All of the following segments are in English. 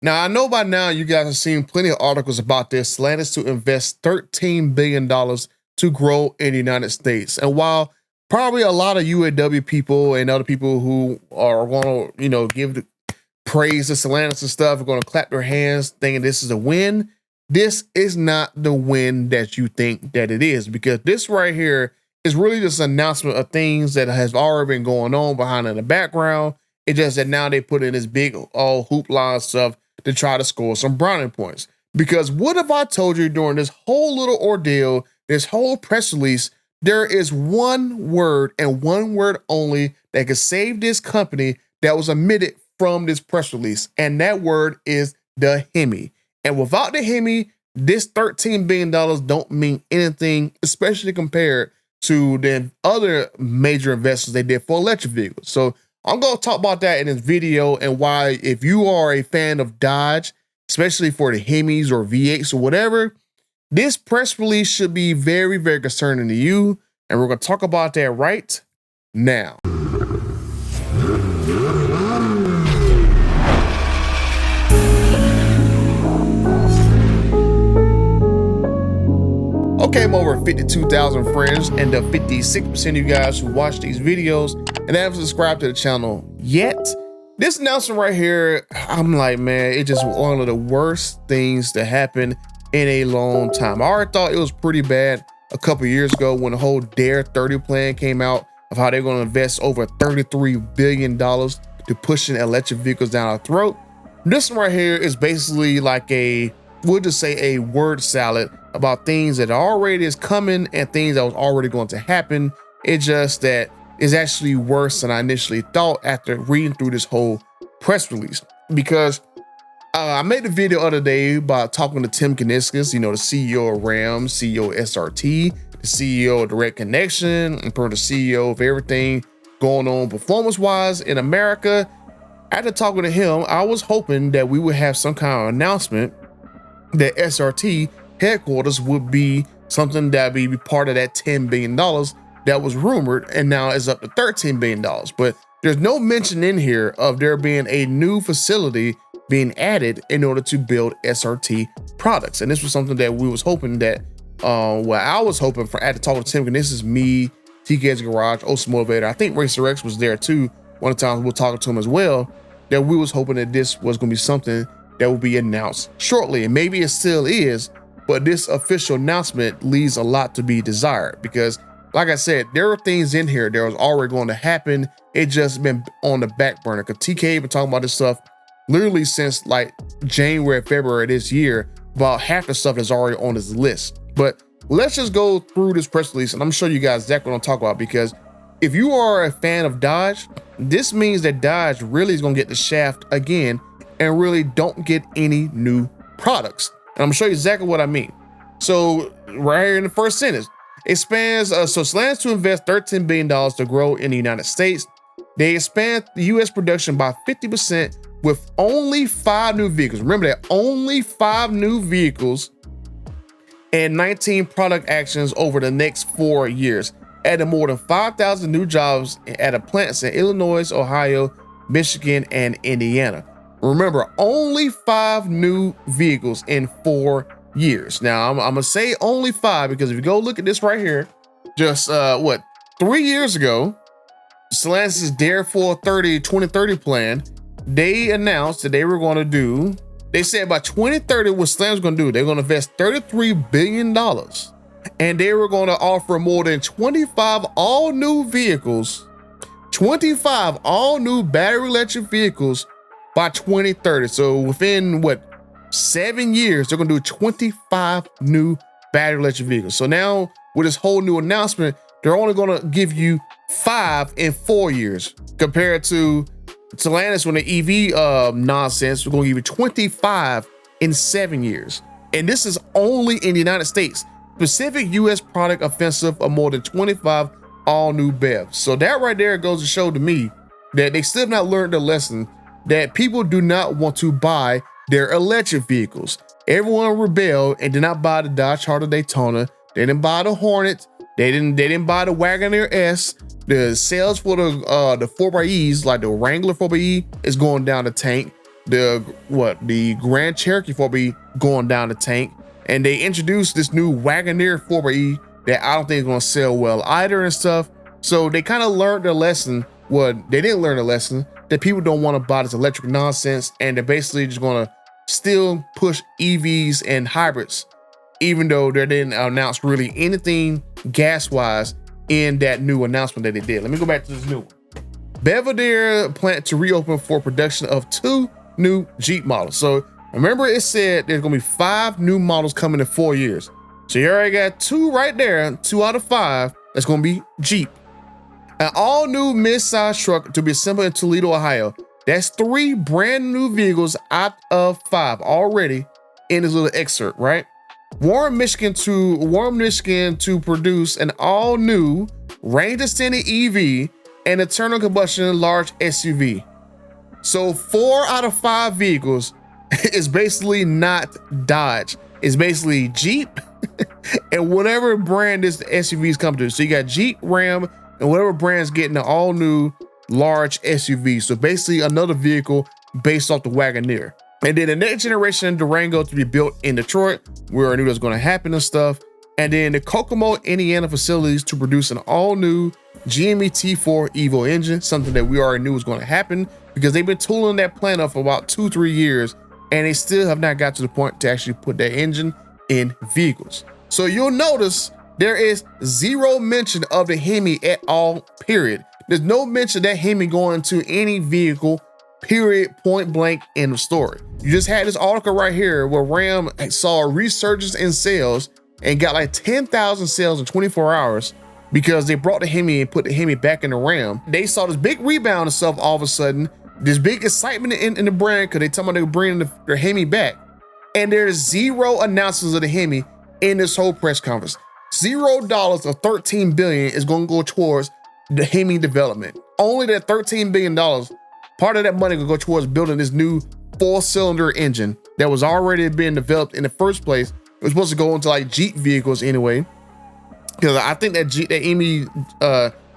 Now, I know by now you guys have seen plenty of articles about this. Stellantis to invest $13 billion to grow in the United States. And while probably a lot of UAW people and other people who are going to, give the praise to Stellantis and stuff are going to clap their hands thinking this is a win, this is not the win that you think that it is, because this right here is really just an announcement of things that has already been going on behind in the background. It's just that now they put in this big hoopla and stuff to try to score some brownie points. Because what if I told you during this whole little ordeal, this whole press release, there is one word and one word only that could save this company that was omitted from this press release. And that word is the Hemi. And without the Hemi, this $13 billion don't mean anything, especially compared to the other major investments they did for electric vehicles. So I'm going to talk about that in this video, and why, if you are a fan of Dodge, especially for the Hemis or V8s or whatever, this press release should be very, very concerning to you. And we're going to talk about that right now. Okay, I'm over 52,000 friends, and the 56% of you guys who watch these videos and haven't subscribed to the channel yet. This announcement right here, I'm like, man, it's just one of the worst things to happen in a long time. I already thought it was pretty bad a couple years ago when the whole Dare 30 plan came out of how they're going to invest over $33 billion to pushing electric vehicles down our throat. This one right here is basically like we'll just say a word salad about things that already is coming and things that was already going to happen. It's just that it's actually worse than I initially thought after reading through this whole press release. Because I made a video the other day about talking to Tim Kuniskis, the CEO of RAM, CEO of SRT, the CEO of Direct Connection, and the CEO of everything going on performance-wise in America. After talking to him, I was hoping that we would have some kind of announcement that SRT Headquarters would be something that would be part of that $10 billion that was rumored, and now is up to $13 billion. But there's no mention in here of there being a new facility being added in order to build SRT products. And this was something that we was hoping that, I was hoping for after talking to Tim, and this is me, TK's Garage, Osa Motivator. I think Racer X was there too. One of the times we're talking to him as well, that we was hoping that this was going to be something that will be announced shortly. And maybe it still is, but this official announcement leaves a lot to be desired, because like I said, there are things in here that was already going to happen. It just been on the back burner, because TK been talking about this stuff literally since like January, February this year, about half the stuff that's already on this list. But let's just go through this press release and I'm showing you guys exactly what I'm talking about, because if you are a fan of Dodge, this means that Dodge really is going to get the shaft again and really don't get any new products. And I'm gonna show you exactly what I mean. So right here in the first sentence, expands, so Stellantis to invest $13 billion to grow in the United States. They expand the US production by 50% with only 5 new vehicles. Remember that, only 5 new vehicles and 19 product actions over the next 4 years, adding more than 5,000 new jobs at plants in Illinois, Ohio, Michigan, and Indiana. Remember, only 5 new vehicles in 4 years. Now, I'm gonna say only 5 because if you go look at this right here, just 3 years ago, Stellantis' Dare 2030 plan, they announced that they were going to do, they said by 2030, what Stellantis was going to do, they're going to invest $33 billion, and they were going to offer more than 25 all new vehicles, 25 all new battery electric vehicles by 2030. So within 7 years, they're gonna do 25 new battery electric vehicles. So now with this whole new announcement, they're only gonna give you 5 in 4 years compared to Stellantis when the EV nonsense, we're gonna give you 25 in 7 years. And this is only in the United States. Specific US product offensive of more than 25 all new BEVs. So that right there goes to show to me that they still have not learned the lesson that people do not want to buy their electric vehicles. Everyone rebelled and did not buy the Dodge Charger Daytona. They didn't buy the Hornet. They didn't buy the Wagoneer S. The sales for the 4xEs, like the Wrangler 4xE, is going down the tank. the Grand Cherokee 4xe going down the tank, and they introduced this new Wagoneer 4xe that I don't think is gonna sell well either and stuff. So they kind of learned their lesson. Well, they didn't learn a lesson that people don't want to buy this electric nonsense, and they're basically just gonna still push EVs and hybrids, even though they didn't announce really anything gas-wise in that new announcement that they did. Let me go back to this new one. Belvedere plant to reopen for production of 2 new Jeep models. So remember, it said there's gonna be 5 new models coming in 4 years. So you already got 2 right there, 2 out of 5. That's gonna be Jeep. An all new mid-size truck to be assembled in Toledo, Ohio. That's 3 brand new vehicles out of 5 already in this little excerpt, right? Warren, Michigan to produce an all new range extended EV and internal combustion large SUV. So 4 out of 5 vehicles is basically not Dodge. It's basically Jeep and whatever brand this SUVs come to. So you got Jeep, Ram, and whatever brand's getting an all new large SUV. So basically another vehicle based off the Wagoneer. And then the next generation Durango to be built in Detroit, where I knew that was going to happen and stuff. And then the Kokomo, Indiana facilities to produce an all new GME T4 Evo engine, something that we already knew was going to happen because they've been tooling that plant up for about 2-3 years, and they still have not got to the point to actually put that engine in vehicles. So you'll notice there is 0 mention of the Hemi at all, period. There's no mention that Hemi going to any vehicle, period, point blank, end of story. You just had this article right here where Ram saw a resurgence in sales and got like 10,000 sales in 24 hours because they brought the Hemi and put the Hemi back in the Ram. They saw this big rebound and stuff all of a sudden, this big excitement in the brand because they talking about they were bringing the Hemi back. And there's 0 announcements of the Hemi in this whole press conference. $0 of $13 billion is going to go towards the Hemi development. Only that $13 billion, part of that money will go towards building this new 4-cylinder engine that was already being developed in the first place. It was supposed to go into like Jeep vehicles anyway, because I think that GME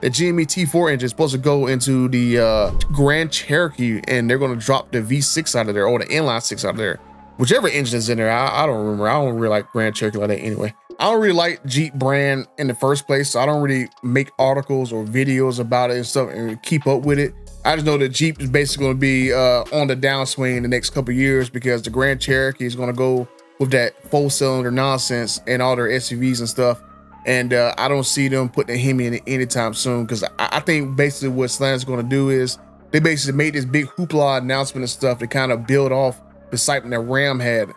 T4 engine is supposed to go into the Grand Cherokee, and they're going to drop the V6 out of there, or the inline 6 out of there, whichever engine is in there. I don't remember. I don't really like Grand Cherokee like that anyway. I don't really like Jeep brand in the first place, so I don't really make articles or videos about it and stuff and keep up with it. I just know that Jeep is basically going to be on the downswing in the next couple of years because the Grand Cherokee is going to go with that 4-cylinder nonsense and all their SUVs and stuff. And I don't see them putting a Hemi in it anytime soon, because I think basically what Stellantis is going to do is they basically made this big hoopla announcement and stuff to kind of build off the excitement that Ram had.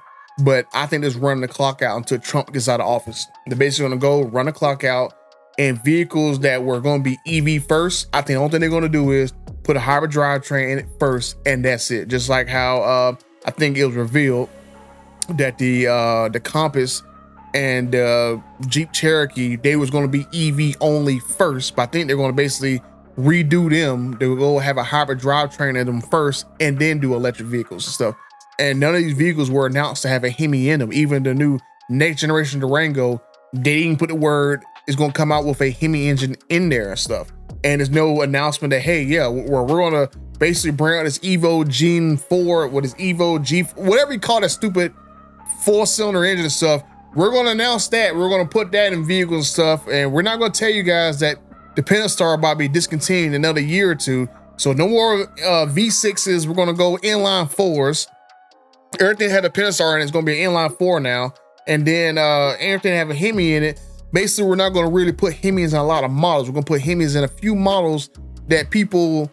But I think it's running the clock out until Trump gets out of office. They're basically going to go run the clock out, and vehicles that were going to be EV first, I think the only thing they're going to do is put a hybrid drivetrain in it first, and that's it. Just like how I think it was revealed that the Compass and Jeep Cherokee, they was going to be EV only first, but I think they're going to basically redo them. They will go have a hybrid drivetrain in them first and then do electric vehicles and stuff. And none of these vehicles were announced to have a Hemi in them. Even the new next generation Durango, they didn't put the word it's going to come out with a Hemi engine in there and stuff. And there's no announcement that, hey, yeah, we're going to basically bring out this Evo Gen 4, what is Evo G, whatever you call that stupid 4-cylinder engine and stuff. We're going to announce that. We're going to put that in vehicles and stuff. And we're not going to tell you guys that the Pentastar about to be discontinued in another year or 2. So no more V6s. We're going to go inline 4s. Everything had a Pentastar in it. It's going to be an inline 4 now. And then everything have a Hemi in it. Basically, we're not going to really put Hemis in a lot of models. We're going to put Hemis in a few models that people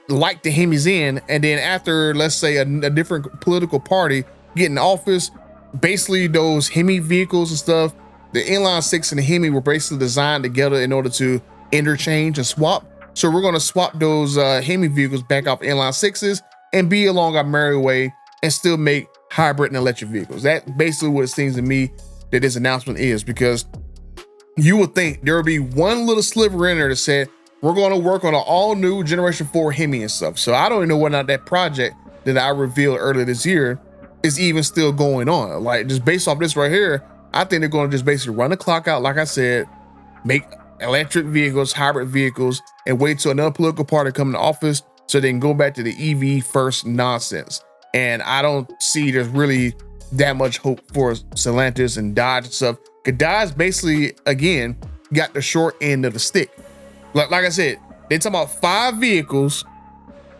like the Hemis in. And then after, let's say, a different political party get in office, basically those Hemi vehicles and stuff, the inline 6 and the Hemi were basically designed together in order to interchange and swap. So we're going to swap those Hemi vehicles back off inline 6s and be along our merry way and still make hybrid and electric vehicles. That's basically what it seems to me that this announcement is, because you would think there would be one little sliver in there that said, we're going to work on an all new generation 4 Hemi and stuff. So I don't even know whether or not that project that I revealed earlier this year is even still going on. Like, just based off this right here, I think they're going to just basically run the clock out. Like I said, make electric vehicles, hybrid vehicles, and wait till another political party come into office so they can go back to the EV first nonsense. And I don't see there's really that much hope for Stellantis and Dodge and stuff. Because Dodge basically, again, got the short end of the stick. Like I said, they talking about 5 vehicles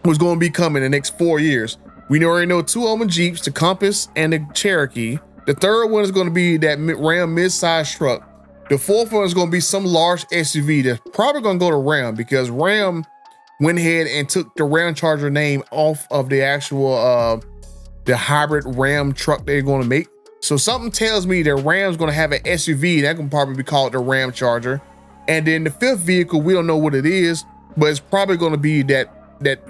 was going to be coming in the next 4 years. We already know 2 of them Jeeps, the Compass and the Cherokee. The third one is going to be that Ram mid-size truck. The fourth one is going to be some large SUV that's probably going to go to Ram, because Ram went ahead and took the Ram Charger name off of the actual the hybrid Ram truck they're going to make. So something tells me that Ram's going to have an SUV that can probably be called the Ram Charger. And then the 5th vehicle, we don't know what it is, but it's probably going to be that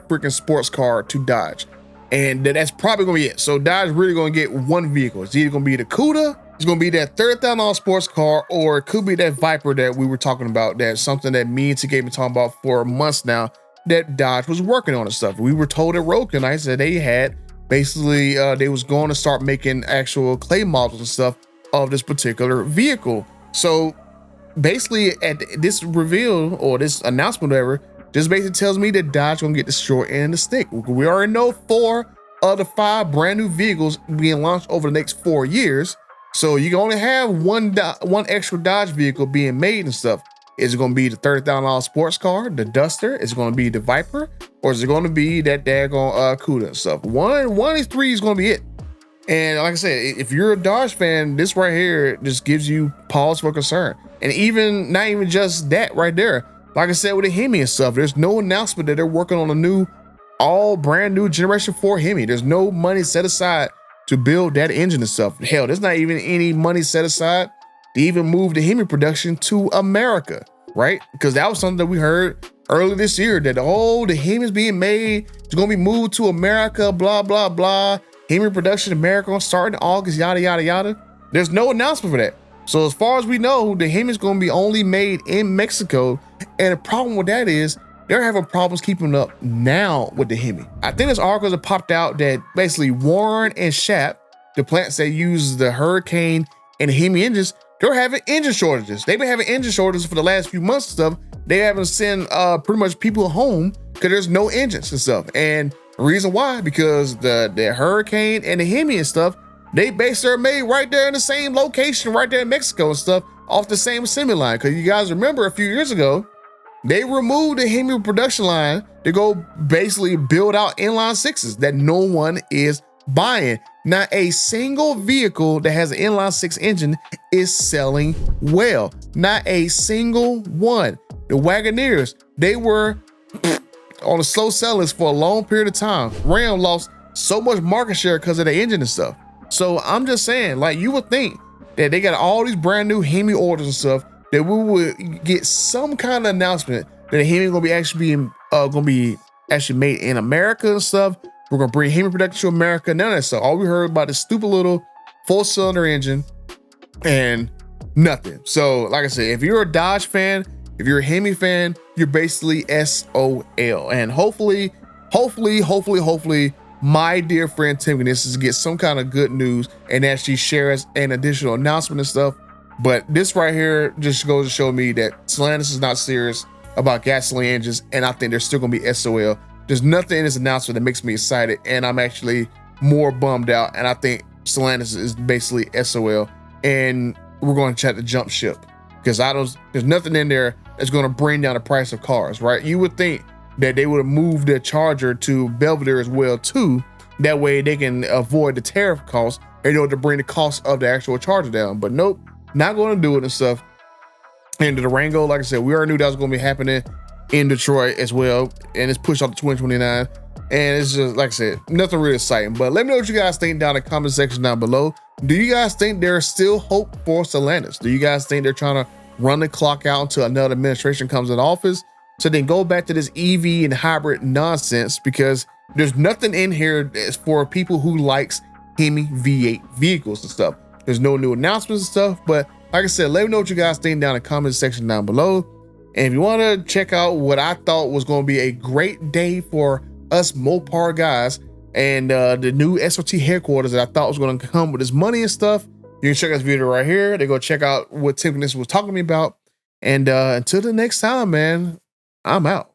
freaking sports car to Dodge. And that's probably going to be it. So Dodge really going to get 1 vehicle. It's either going to be the Cuda, it's going to be that $30,000 sports car, or it could be that Viper that we were talking about. That's something that me and TK been talking about for months now, that Dodge was working on and stuff. We were told at Road Nights that they had basically, they was going to start making actual clay models and stuff of this particular vehicle. So basically at this reveal or this announcement, whatever, just basically tells me that Dodge gonna get the short end of the stick. We already know 4 of the 5 brand new vehicles being launched over the next 4 years. So you can only have one extra Dodge vehicle being made and stuff. Is it gonna be the $30,000 sports car, the Duster? Is it gonna be the Viper? Or is it gonna be that daggone Cuda and stuff? One of these 3 is gonna be it. And like I said, if you're a Dodge fan, this right here just gives you pause for concern. And even not even just that right there. Like I said with the Hemi and stuff, there's no announcement that they're working on a new, all brand new Generation 4 Hemi. There's no money set aside to build that engine and stuff. Hell, there's not even any money set aside to even move the Hemi production to America, right? Because that was something that we heard earlier this year, that the Hemi is being made, it's gonna be moved to America, blah, blah, blah. Hemi production in America gonna start in August, yada, yada, yada. There's no announcement for that. So as far as we know, the Hemi is gonna be only made in Mexico. And the problem with that is they're having problems keeping up now with the Hemi. I think there's articles that popped out that basically Warren and Shap, the plants that use the Hurricane and the Hemi engines, they're having engine shortages. They've been having engine shortages for the last few months and stuff. They haven't sent pretty much people home because there's no engines and stuff. And the reason why, because the Hurricane and the Hemi and stuff, they basically are made right there in the same location, right there in Mexico and stuff, off the same assembly line. Because you guys remember a few years ago, they removed the Hemi production line to go basically build out inline 6s that no one is buying. Not a single vehicle that has an inline 6 engine is selling well. Not a single one. The Wagoneers, they were on a slow sell list for a long period of time. Ram lost so much market share because of the engine and stuff. So I'm just saying, like, you would think that they got all these brand new Hemi orders and stuff, that we would get some kind of announcement that the Hemi gonna be actually made in America and stuff. We're gonna bring Hemi production to America. None of that stuff. All we heard about is stupid little 4-cylinder engine and nothing. So like I said, if you're a Dodge fan, if you're a Hemi fan, you're basically SOL. And hopefully, my dear friend Tim Knisses get some kind of good news and actually shares an additional announcement and stuff. But this right here just goes to show me that Stellantis is not serious about gasoline engines, and I think they're still gonna be SOL. There's nothing in this announcement that makes me excited, and I'm actually more bummed out. And I think Stellantis is basically SOL, and we're going to have to jump ship, because there's nothing in there that's going to bring down the price of cars, right? You would think that they would have moved their Charger to Belvedere as well too. That way they can avoid the tariff costs in order to bring the cost of the actual Charger down. But nope, not going to do it and stuff. And the Durango, like I said, we already knew that was going to be happening in Detroit as well, and it's pushed out to 2029. And it's just, like I said, nothing really exciting. But let me know what you guys think down in the comment section down below. Do you guys think there's still hope for Stellantis? Do you guys think they're trying to run the clock out until another administration comes in office, so then go back to this EV and hybrid nonsense? Because there's nothing in here that's for people who likes Hemi V8 vehicles and stuff. There's no new announcements and stuff. But like I said, let me know what you guys think down in the comment section down below. And if you want to check out what I thought was going to be a great day for us Mopar guys, and the new SRT headquarters that I thought was going to come with this money and stuff, you can check out this video right here. They go check out what Tim Knisses was talking to me about. And until the next time, man, I'm out.